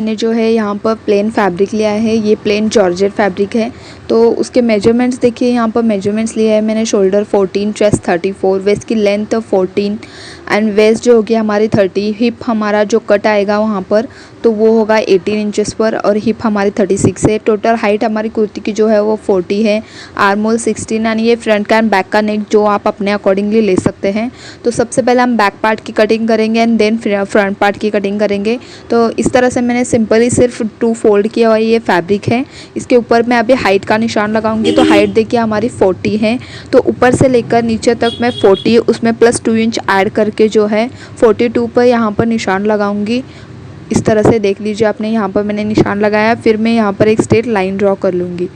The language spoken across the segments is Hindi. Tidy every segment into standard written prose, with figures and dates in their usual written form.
मैंने जो है यहाँ पर प्लेन फैब्रिक लिया है, ये प्लेन जॉर्जेट फैब्रिक है। तो उसके मेजरमेंट्स देखिए, यहाँ पर मेजरमेंट्स लिया है मैंने। शोल्डर 14, चेस्ट 34, वेस्ट की लेंथ 14 एंड वेस्ट जो होगी हमारी 30। हिप हमारा जो कट आएगा वहाँ पर तो वो होगा 18 इंचेस पर और हिप हमारी 36 है। टोटल हाइट हमारी कुर्ती की जो है वो 40 है। आर्म होल 16 एंड ये फ्रंट का एंड बैक का नेक जो आप अपने अकॉर्डिंगली ले सकते हैं। तो सबसे पहले हम बैक पार्ट की कटिंग करेंगे एंड देन फ्रंट पार्ट की कटिंग करेंगे। तो इस तरह से मैंने सिंपली सिर्फ 2 फोल्ड किया हुआ ये फैब्रिक है। इसके ऊपर मैं अभी हाइट का निशान लगाऊंगी। तो हाइट देखिए हमारी 40 है, तो ऊपर से लेकर नीचे तक मैं 40 उसमें प्लस 2 इंच ऐड करके जो है 42 पर यहाँ पर निशान लगाऊंगी। इस तरह से देख लीजिए आपने, यहाँ पर मैंने निशान लगाया। फिर मैं यहाँ पर एक स्ट्रेट लाइन ड्रॉ कर लूँगी।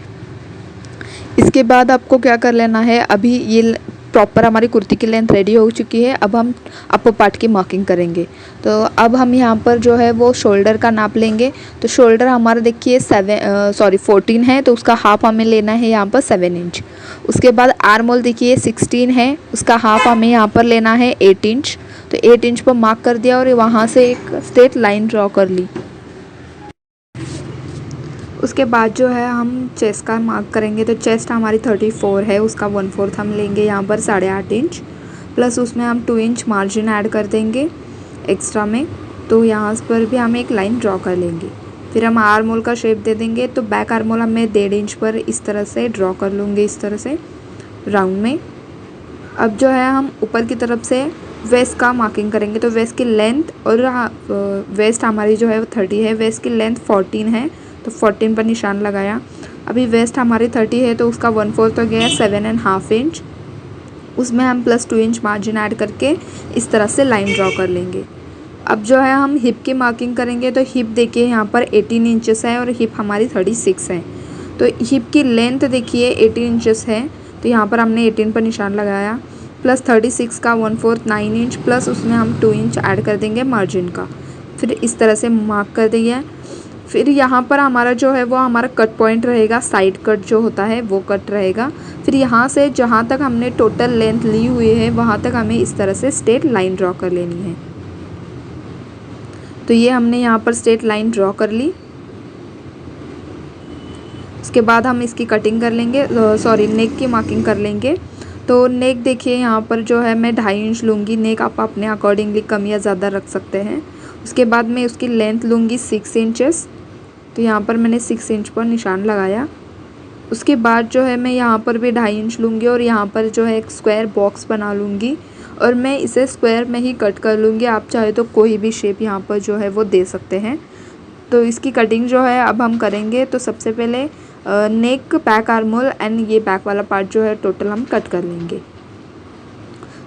इसके बाद आपको क्या कर लेना है, अभी ये प्रॉपर हमारी कुर्ती की लेंथ रेडी हो चुकी है। अब हम अपर पार्ट की मार्किंग करेंगे। तो अब हम यहाँ पर जो है वो शोल्डर का नाप लेंगे। तो शोल्डर हमारा देखिए 14 है, तो उसका हाफ हमें लेना है यहाँ पर 7 इंच। उसके बाद आर्म होल देखिए 16 है, उसका हाफ हमें यहाँ पर लेना है 8 इंच। तो 8 इंच पर मार्क कर दिया और वहाँ से एक स्ट्रेट लाइन ड्रॉ कर ली। उसके बाद जो है हम चेस्ट का मार्क करेंगे। तो चेस्ट हमारी 34 है, उसका 1/4 हम लेंगे यहाँ पर 8.5 इंच, प्लस उसमें हम 2 इंच मार्जिन ऐड कर देंगे एक्स्ट्रा में। तो यहाँ पर भी हम एक लाइन ड्रॉ कर लेंगे। फिर हम आर्म होल का शेप दे देंगे। तो बैक आर्म होल हमें 1.5 इंच पर इस तरह से ड्रॉ कर लूँगी, इस तरह से राउंड में। अब जो है हम ऊपर की तरफ से वेस्ट का मार्किंग करेंगे। तो वेस्ट की लेंथ और वेस्ट हमारी जो है वो 30 है, वेस्ट की लेंथ 14 है, तो 14 पर निशान लगाया। अभी वेस्ट हमारी 30 है, तो उसका 1/4 तो गया 7.5 इंच। उसमें हम प्लस 2 इंच मार्जिन ऐड करके इस तरह से लाइन ड्रॉ कर लेंगे। अब जो है हम हिप की मार्किंग करेंगे। तो हिप देखिए यहाँ पर 18 इंचेस है और हिप हमारी 36 है। तो हिप की लेंथ देखिए 18 इंचेस है, तो यहाँ पर हमने 18 पर निशान लगाया, प्लस 36 का 1/4 9 इंच, प्लस उसमें हम 2 इंच ऐड कर देंगे मार्जिन का। फिर इस तरह से मार्क कर देंगे। फिर यहाँ पर हमारा जो है वो हमारा कट पॉइंट रहेगा, साइड कट जो होता है वो कट रहेगा। फिर यहाँ से जहाँ तक हमने टोटल लेंथ ली हुई है वहाँ तक हमें इस तरह से स्ट्रेट लाइन ड्रॉ कर लेनी है। तो ये हमने यहाँ पर स्ट्रेट लाइन ड्रॉ कर ली। उसके बाद हम इसकी कटिंग कर लेंगे, नेक की मार्किंग कर लेंगे। तो नेक देखिए यहाँ पर जो है मैं 2.5 इंच लूँगी। नेक आप अपने अकॉर्डिंगली कम या ज़्यादा रख सकते हैं। उसके बाद मैं उसकी लेंथ लूँगी 6 इंचेस। तो यहाँ पर मैंने 6 इंच पर निशान लगाया। उसके बाद जो है मैं यहाँ पर भी 2.5 इंच लूँगी और यहाँ पर जो है एक स्क्वायर बॉक्स बना लूँगी और मैं इसे स्क्वायर में ही कट कर लूँगी। आप चाहे तो कोई भी शेप यहाँ पर जो है वो दे सकते हैं। तो इसकी कटिंग जो है अब हम करेंगे। तो सबसे पहले नेक, बैक आर्म होल एंड ये बैक वाला पार्ट जो है टोटल हम कट कर लेंगे।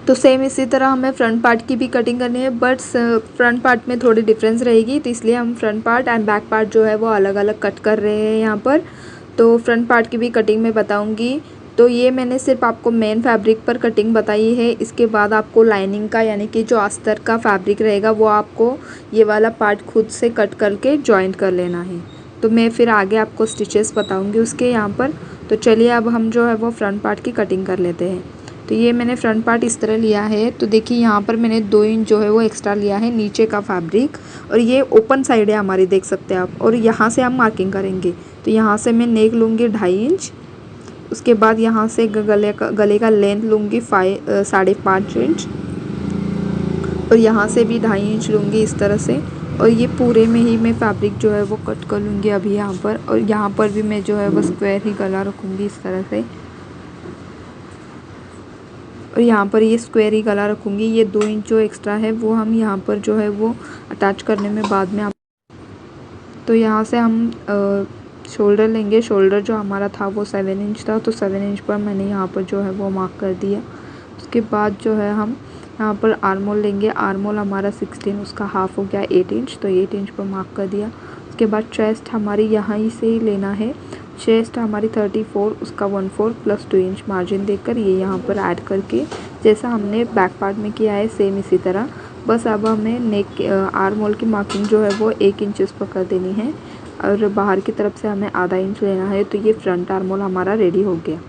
तो सेम इसी तरह हमें फ्रंट पार्ट की भी कटिंग करनी है, बट फ्रंट पार्ट में थोड़ी डिफरेंस रहेगी, तो इसलिए हम front part and back part जो है वो अलग अलग कट कर रहे हैं यहाँ पर। तो फ्रंट पार्ट की भी कटिंग मैं बताऊँगी। तो ये मैंने सिर्फ आपको मेन फैब्रिक पर कटिंग बताई है। इसके बाद आपको लाइनिंग का यानी कि जो अस्तर का फैब्रिक रहेगा वो आपको ये वाला पार्ट खुद से कट करके जॉइंट कर लेना है। तो मैं फिर आगे आपको स्टिचेस बताऊँगी उसके यहाँ पर। तो चलिए अब हम जो है वो फ्रंट पार्ट की कटिंग कर लेते हैं। तो ये मैंने फ्रंट पार्ट इस तरह लिया है। तो देखिए यहाँ पर मैंने 2 इंच जो है वो एक्स्ट्रा लिया है नीचे का फैब्रिक, और ये ओपन साइड है हमारी, देख सकते हैं आप। और यहाँ से हम मार्किंग करेंगे। तो यहाँ से मैं नेक लूँगी 2.5 इंच। उसके बाद यहाँ से गले का लेंथ लूँगी 5.5 इंच और यहाँ से भी 2.5 इंच लूँगी इस तरह से। और ये पूरे में ही मैं फैब्रिक जो है वो कट कर लूँगी अभी यहाँ पर। और यहाँ पर भी मैं जो है वो स्क्वायर ही गला रखूँगी इस तरह से, और यहाँ पर ये स्क्वायर ही गला रखूँगी। ये 2 इंच जो एक्स्ट्रा है वो हम यहाँ पर जो है वो अटैच करने में बाद में तो यहाँ से हम शोल्डर लेंगे। शोल्डर जो हमारा था वो 7 इंच था, तो 7 इंच पर मैंने यहाँ पर जो है वो मार्क कर दिया। उसके बाद जो है हम यहाँ पर आर्म होल लेंगे। आर्म होल हमारा 16, उसका हाफ हो गया 8 इंच, तो 8 इंच पर मार्क कर दिया। उसके बाद चेस्ट हमारी यहाँ ही से ही लेना है। चेस्ट हमारी 34, उसका 1/4 प्लस 2 इंच मार्जिन देकर ये यहाँ पर ऐड करके जैसा हमने बैक पार्ट में किया है सेम इसी तरह। बस अब हमें नेक आर्म होल की मार्किंग जो है वो 1 इंचेस पर कर देनी है और बाहर की तरफ से हमें आधा इंच लेना है। तो ये फ्रंट आर्म होल हमारा रेडी हो गया।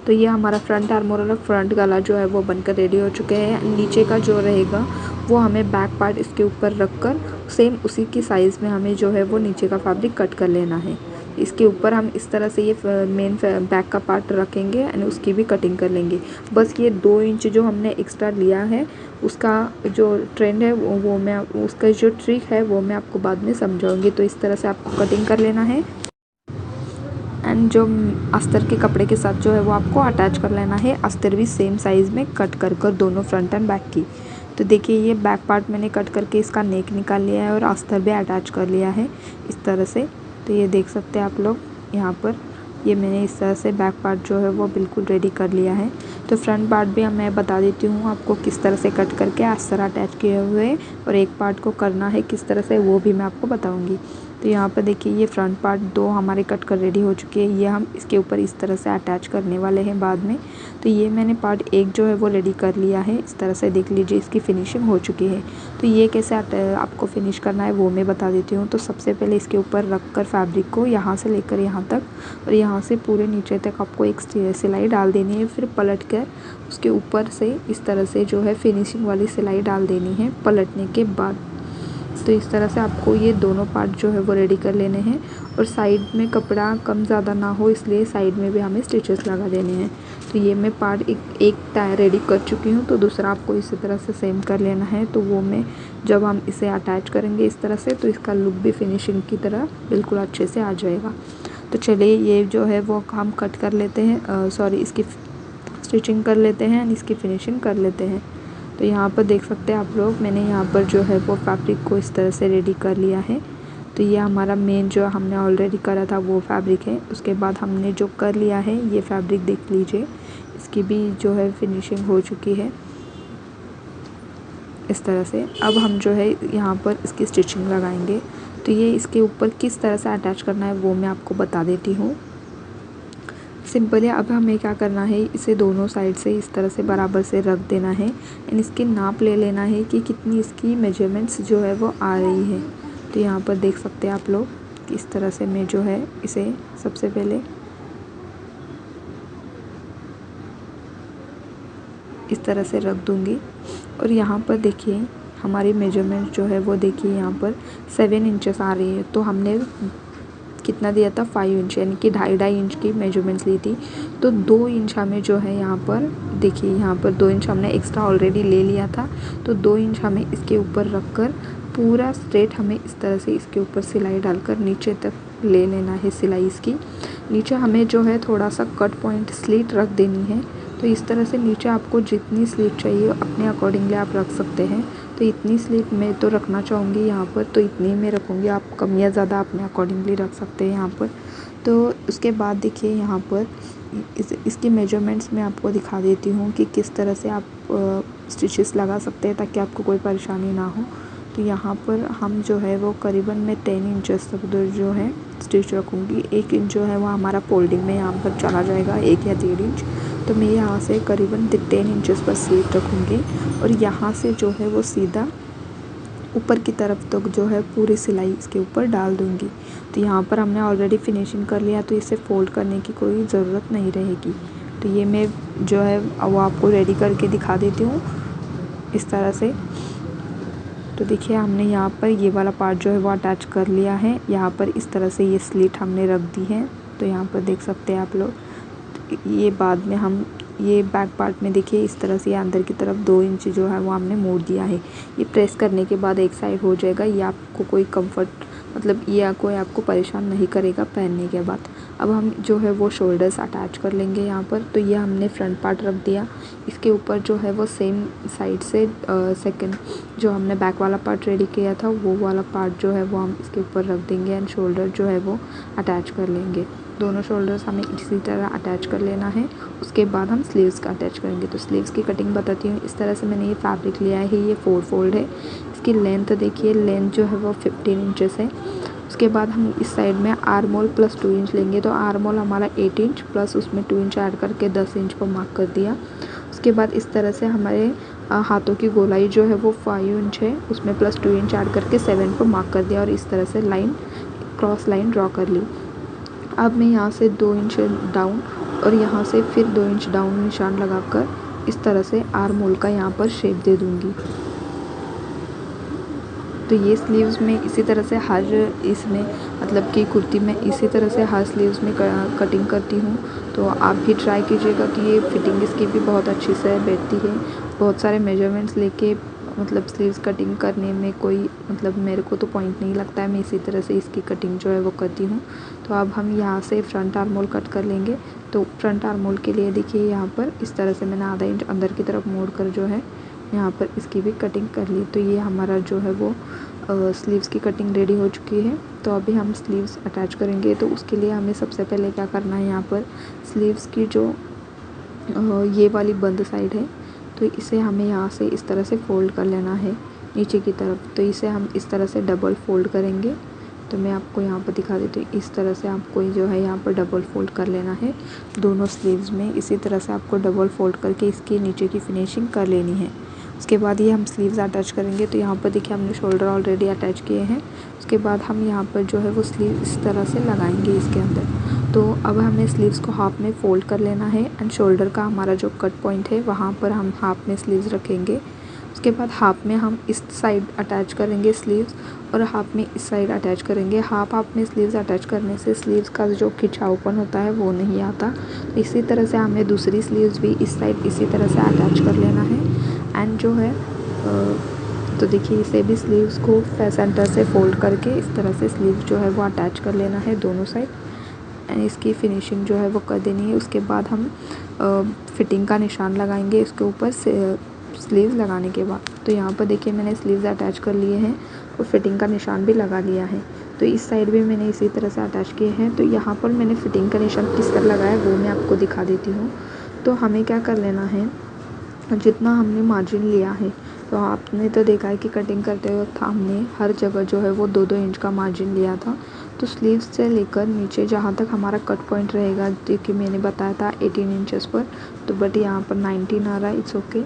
तो ये हमारा फ्रंट आर्मोर और फ्रंट गला जो है वो बनकर रेडी हो चुके हैं। नीचे का जो रहेगा वो हमें बैक पार्ट इसके ऊपर रख कर सेम उसी की साइज़ में हमें जो है वो नीचे का फैब्रिक कट कर लेना है। इसके ऊपर हम इस तरह से ये मेन बैक का पार्ट रखेंगे एंड उसकी भी कटिंग कर लेंगे। बस ये 2 इंच जो हमने एक्स्ट्रा लिया है उसका जो ट्रेंड है वो मैं उसका जो ट्रिक है वो मैं आपको बाद में समझाऊंगी। तो इस तरह से आपको कटिंग कर लेना है एंड जो अस्तर के कपड़े के साथ जो है वो आपको अटैच कर लेना है। अस्तर भी सेम साइज़ में कट कर दोनों फ्रंट एंड बैक की। तो देखिए ये बैक पार्ट मैंने कट करके इसका नेक निकाल लिया है और अस्तर भी अटैच कर लिया है इस तरह से। तो ये देख सकते हैं आप लोग यहाँ पर ये मैंने इस तरह से बैक पार्ट जो है वो बिल्कुल रेडी कर लिया है। तो फ्रंट पार्ट भी मैं बता देती हूँ आपको किस तरह से कट करके अस्तर अटैच किए हुए और एक पार्ट को करना है किस तरह से वो भी मैं आपको बताऊँगी। तो यहाँ पर देखिए ये फ्रंट पार्ट 2 हमारे कट कर रेडी हो चुके हैं। ये हम इसके ऊपर इस तरह से अटैच करने वाले हैं बाद में। तो ये मैंने पार्ट 1 जो है वो रेडी कर लिया है। इस तरह से देख लीजिए इसकी फिनिशिंग हो चुकी है। तो ये कैसे आपको फिनिश करना है वो मैं बता देती हूँ। तो सबसे पहले इसके ऊपर रख कर फैब्रिक को यहाँ से लेकर यहाँ तक और यहाँ से पूरे नीचे तक आपको एक सिलाई डाल देनी है। फिर पलट कर उसके ऊपर से इस तरह से जो है फिनिशिंग वाली सिलाई डाल देनी है पलटने के बाद। तो इस तरह से आपको ये दोनों पार्ट जो है वो रेडी कर लेने हैं और साइड में कपड़ा कम ज़्यादा ना हो इसलिए साइड में भी हमें स्टिचेस लगा देने हैं। तो ये मैं पार्ट एक टायर रेडी कर चुकी हूँ। तो दूसरा आपको इसी तरह से सेम कर लेना है। तो वो मैं जब हम इसे अटैच करेंगे इस तरह से तो इसका लुक भी फिनिशिंग की तरह बिल्कुल अच्छे से आ जाएगा। तो चलिए ये जो है वो हम कट कर लेते हैं इसकी स्टिचिंग कर लेते हैं एंड इसकी फिनिशिंग कर लेते हैं। तो यहाँ पर देख सकते हैं आप लोग मैंने यहाँ पर जो है वो फैब्रिक को इस तरह से रेडी कर लिया है। तो ये हमारा मेन जो हमने ऑलरेडी करा था वो फैब्रिक है। उसके बाद हमने जो कर लिया है ये फैब्रिक देख लीजिए इसकी भी जो है फिनिशिंग हो चुकी है इस तरह से। अब हम जो है यहाँ पर इसकी स्टिचिंग लगाएंगे। तो ये इसके ऊपर किस तरह से अटैच करना है वो मैं आपको बता देती हूँ। सिंपल है। अब हमें क्या करना है इसे दोनों साइड से इस तरह से बराबर से रख देना है एंड इसकी नाप ले लेना है कि कितनी इसकी मेजरमेंट्स जो है वो आ रही है। तो यहाँ पर देख सकते हैं आप लोग कि इस तरह से मैं जो है इसे सबसे पहले इस तरह से रख दूँगी और यहाँ पर देखिए हमारी मेजरमेंट जो है वो देखिए यहाँ पर 7 इंचेस आ रही है। तो हमने कितना दिया था 5 इंच यानी कि 2.5 इंच की मेजरमेंट्स ली थी। तो 2 इंच हमें जो है यहाँ पर देखिए यहाँ पर 2 इंच हमने एक्स्ट्रा ऑलरेडी ले लिया था। तो 2 इंच हमें इसके ऊपर रख कर पूरा स्ट्रेट हमें इस तरह से इसके ऊपर सिलाई डालकर नीचे तक ले लेना है। सिलाई इसकी नीचे हमें जो है थोड़ा सा कट पॉइंट स्लिट रख देनी है। तो इस तरह से नीचे आपको जितनी स्लिट चाहिए अपने अकॉर्डिंगली आप रख सकते हैं। तो इतनी स्लिट मैं तो रखना चाहूँगी यहाँ पर तो इतनी मैं रखूँगी। आप कम या ज़्यादा अपने अकॉर्डिंगली रख सकते हैं यहाँ पर। तो उसके बाद देखिए यहाँ पर इसकी मेजरमेंट्स मैं आपको दिखा देती हूँ कि किस तरह से आप स्टिचेस लगा सकते हैं ताकि आपको कोई परेशानी ना हो। तो यहाँ पर हम जो है वो करीबन मैं 10 इंचेस तक जो है स्टिच रखूँगी। 1 इंच जो है वो हमारा फोल्डिंग में यहाँ पर चला जाएगा 1 या 1.5 इंच। तो मैं यहाँ से करीबन 10 इंचेस पर स्लिट रखूँगी और यहाँ से जो है वो सीधा ऊपर की तरफ तक जो है पूरी सिलाई इसके ऊपर डाल दूँगी। तो यहाँ पर हमने ऑलरेडी फिनिशिंग कर लिया तो इसे फोल्ड करने की कोई ज़रूरत नहीं रहेगी। तो ये मैं जो है वो आपको रेडी करके दिखा देती हूँ इस तरह से। तो देखिए हमने यहाँ पर ये वाला पार्ट जो है वो अटैच कर लिया है। यहाँ पर इस तरह से ये स्लिट हमने रख दी है। तो यहाँ पर देख सकते हैं आप लोग। ये बाद में हम ये बैक पार्ट में देखिए इस तरह से अंदर की तरफ 2 इंच जो है वो हमने मोड़ दिया है। ये प्रेस करने के बाद एक साइड हो जाएगा। ये आपको कोई कंफर्ट मतलब ये कोई आपको परेशान नहीं करेगा पहनने के बाद। अब हम जो है वो शोल्डर्स अटैच कर लेंगे यहाँ पर। तो ये हमने फ्रंट पार्ट रख दिया। इसके ऊपर जो है वो सेम साइड से सेकंड जो हमने बैक वाला पार्ट रेडी किया था वो वाला पार्ट जो है वो हम इसके ऊपर रख देंगे एंड शोल्डर जो है वो अटैच कर लेंगे। दोनों शोल्डर्स हमें इसी तरह अटैच कर लेना है। उसके बाद हम स्लीव्स का अटैच करेंगे। तो स्लीव्स की कटिंग बताती हूँ। इस तरह से मैंने ये फैब्रिक लिया है। ये 4 फोल्ड है। इसकी लेंथ देखिए लेंथ जो है वो 15 इंचेस है। उसके बाद हम इस साइड में आर्म होल प्लस 2 इंच लेंगे। तो आर्म होल हमारा 8 इंच प्लस उसमें 2 इंच ऐड करके 10 इंच पर मार्क कर दिया। उसके बाद इस तरह से हमारे हाथों की गोलाई जो है वो 5 इंच है। उसमें प्लस 2 इंच ऐड करके 7 पर मार्क कर दिया और इस तरह से लाइन क्रॉस लाइन ड्रॉ कर ली। अब मैं यहाँ से 2 इंच डाउन और यहाँ से फिर 2 इंच डाउन निशान लगाकर इस तरह से आर्म होल का यहाँ पर शेप दे दूँगी। तो ये स्लीव्स में इसी तरह से हर इसमें मतलब कि कुर्ती में इसी तरह से हर स्लीव्स में कटिंग करती हूँ। तो आप भी ट्राई कीजिएगा कि ये फिटिंग इसकी भी बहुत अच्छी से बैठती है। बहुत सारे मेजरमेंट्स लेके मतलब स्लीव्स कटिंग करने में कोई मतलब मेरे को तो पॉइंट नहीं लगता है। मैं इसी तरह से इसकी कटिंग जो है वो करती हूँ। तो अब हम यहाँ से फ्रंट आर्म होल कट कर लेंगे। तो फ्रंट आर्म होल के लिए देखिए यहाँ पर इस तरह से मैंने आधा इंच अंदर की तरफ मोड़ कर जो है यहाँ पर इसकी भी कटिंग कर ली। तो ये हमारा जो है वो स्लीव्स की कटिंग रेडी हो चुकी है। तो अभी हम स्लीव्स अटैच करेंगे। तो उसके लिए हमें सबसे पहले क्या करना है, यहाँ पर स्लीव्स की जो ये वाली बंद साइड है तो इसे हमें यहाँ से इस तरह से फ़ोल्ड कर लेना है नीचे की तरफ। तो इसे हम इस तरह से डबल फ़ोल्ड करेंगे। तो मैं आपको यहाँ पर दिखा देती हूँ। इस तरह से आपको जो है यहाँ पर डबल फ़ोल्ड कर लेना है दोनों स्लीव्स में। इसी तरह से आपको डबल फ़ोल्ड करके इसकी नीचे की फिनिशिंग कर लेनी है। उसके बाद ये हम स्लीव्स अटैच करेंगे। तो यहाँ पर देखिए हमने शोल्डर ऑलरेडी अटैच किए हैं। उसके बाद हम यहाँ पर जो है वो स्लीव इस तरह से लगाएंगे इसके अंदर। तो अब हमें स्लीव्स को हाफ में फ़ोल्ड कर लेना है एंड शोल्डर का हमारा जो कट पॉइंट है वहाँ पर हम हाफ में स्लीव्स रखेंगे। उसके बाद हाफ में हम इस साइड अटैच करेंगे स्लीव्स और हाफ में इस साइड अटैच करेंगे। हाफ में स्लीव्स अटैच करने से स्लीव्स का जो खिंचावपन होता है वो नहीं आता। तो इसी तरह से हमें दूसरी स्लीव्स भी इस साइड इसी तरह से अटैच कर लेना है। एंड जो है तो देखिए इसे भी स्लीव्स को सेंटर से फ़ोल्ड करके इस तरह से स्लीव्स जो है वो अटैच कर लेना है दोनों साइड एंड इसकी फिनिशिंग जो है वो कर देनी है। उसके बाद हम फिटिंग का निशान लगाएंगे इसके ऊपर से स्लीव्स लगाने के बाद। तो यहाँ पर देखिए मैंने स्लीव्स अटैच कर लिए हैं और फिटिंग का निशान भी लगा लिया है। तो इस साइड भी मैंने इसी तरह से अटैच किए हैं। तो यहाँ पर मैंने फिटिंग का निशान किस तरह लगाया वो मैं आपको दिखा देती हूँ। तो हमें क्या कर लेना है, जितना हमने मार्जिन लिया है तो आपने तो देखा है कि कटिंग करते वक्त हमने हर जगह जो है वो 2-2 इंच का मार्जिन लिया था। तो स्लीव्स से लेकर नीचे जहाँ तक हमारा कट पॉइंट रहेगा जो कि मैंने बताया था 18 इंचेस पर, तो बट यहाँ पर 19 आ रहा है, इट्स ओके।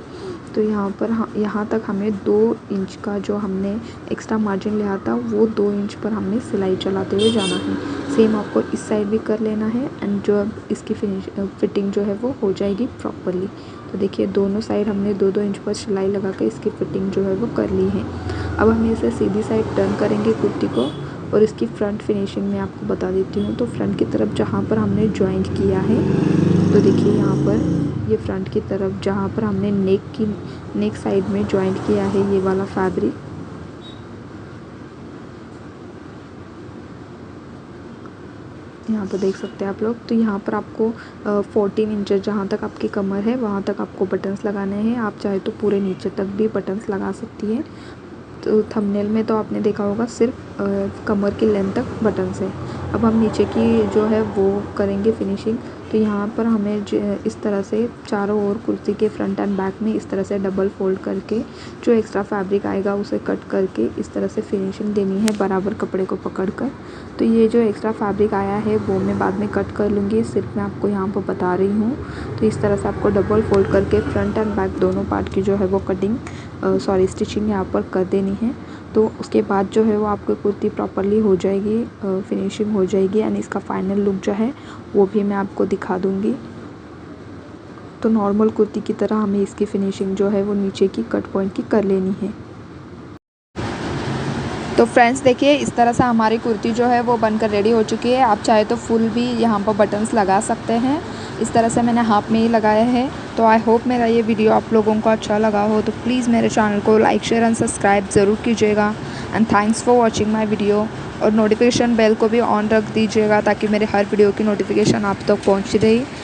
तो यहाँ पर यहाँ तक हमें 2 इंच का जो हमने एक्स्ट्रा मार्जिन लिया था वो 2 इंच पर हमने सिलाई चलाते हुए जाना है। सेम आपको इस साइड भी कर लेना है एंड जो अब इसकी फिटिंग जो है वो हो जाएगी प्रॉपरली। तो देखिए दोनों साइड हमने 2-2 इंच पर सिलाई लगा कर इसकी फिटिंग जो है वो कर ली है। अब हम इसे सीधी साइड टर्न करेंगे कुर्ती को और इसकी फ्रंट फिनिशिंग मैं आपको बता देती हूँ। तो फ्रंट की तरफ जहाँ पर हमने जॉइंट किया है तो देखिए यहाँ पर ये फ्रंट की तरफ जहाँ पर हमने नेक साइड में जॉइंट किया है ये वाला फैब्रिक, यहाँ पर देख सकते हैं आप लोग। तो यहाँ पर आपको 14 इंचेस जहाँ तक आपकी कमर है वहाँ तक आपको बटन्स लगाने हैं। आप चाहे तो पूरे नीचे तक भी बटन्स लगा सकती हैं। तो थंबनेल में तो आपने देखा होगा सिर्फ कमर की लेंथ तक बटन्स है। अब हम नीचे की जो है वो करेंगे फिनिशिंग। तो यहाँ पर हमें इस तरह से चारों ओर कुर्ती के फ्रंट एंड बैक में इस तरह से डबल फोल्ड करके जो एक्स्ट्रा फैब्रिक आएगा उसे कट करके इस तरह से फिनिशिंग देनी है बराबर कपड़े को पकड़कर। तो ये जो एक्स्ट्रा फैब्रिक आया है वो मैं बाद में कट कर लूँगी, सिर्फ मैं आपको यहाँ पर बता रही हूँ। तो इस तरह से आपको डबल फोल्ड करके फ्रंट एंड बैक दोनों पार्ट की जो है वो स्टिचिंग यहाँ पर कर देनी है। तो उसके बाद जो है वो आपकी कुर्ती प्रॉपरली हो जाएगी, फिनिशिंग हो जाएगी एंड इसका फाइनल लुक जो है वो भी मैं आपको दिखा दूँगी। तो नॉर्मल कुर्ती की तरह हमें इसकी फिनिशिंग जो है वो नीचे की कट पॉइंट की कर लेनी है। तो फ्रेंड्स देखिए इस तरह से हमारी कुर्ती जो है वो बनकर रेडी हो चुकी है। आप चाहे तो फुल भी यहाँ पर बटन्स लगा सकते हैं। इस तरह से मैंने हाफ में ही लगाया है। तो आई होप मेरा ये वीडियो आप लोगों को अच्छा लगा हो। तो प्लीज़ मेरे चैनल को लाइक शेयर एंड सब्सक्राइब ज़रूर कीजिएगा and thanks for watching my video. और नोटिफिकेशन बेल को भी ऑन रख दीजिएगा ताकि मेरे हर वीडियो की नोटिफिकेशन आप तक पहुँच रही।